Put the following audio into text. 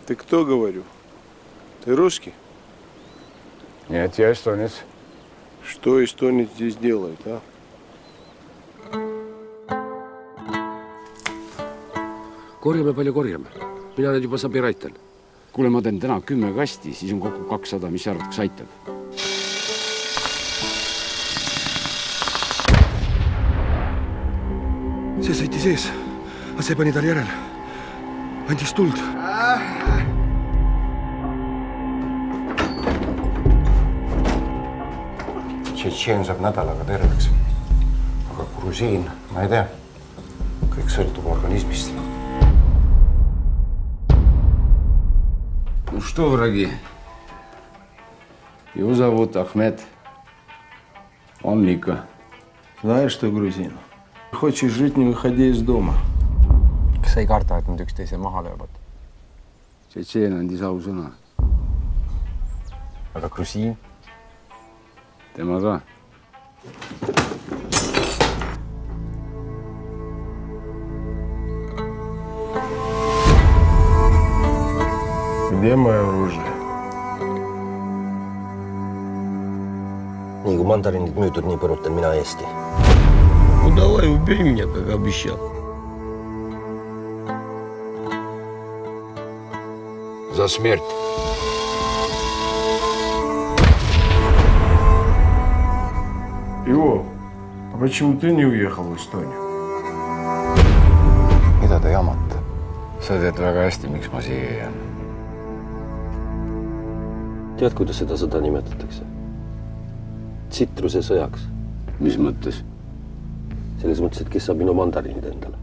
Ты кто, говорю? Ты русский? Нет, я эстонец. Что эстонец здесь делает, а? Korjame palju korjame. Mina nüüd juba sabi raitan. Kuule, ma teen täna 10 kasti, siis on kokku 200, mis arvad, kas aitab? See sõitis ees, aga see pani tal järel. Andis tuld. Tšetšeen saab nädalaga terveks. Aga grusiin, ma ei tea. Kõik sõltub organismist. Ну что, враги? Его зовут Ахмед. Он Мика. Знаешь что, грузин? Хочешь жить, не выходя из дома. Kas sa ei karta, et nad üksteise maha löövad? Tšetšeen andis au sõna. Aga grusiin? Tema ka. Где мое оружие? Nii kui mandarinid müüdud, nii põrutan mina Eesti. Ну давай, убей меня, как обещал. За смерть. Иов, а почему ты не уехал в Эстонию? Mida te jamate? Sa tead väga hästi, miks ma siia jään. Tead, kuidas seda sõda nimetatakse? Tsitruse sõjaks. Mis mõttes? Selles mõttes, et kes saab minu mandarinid endale.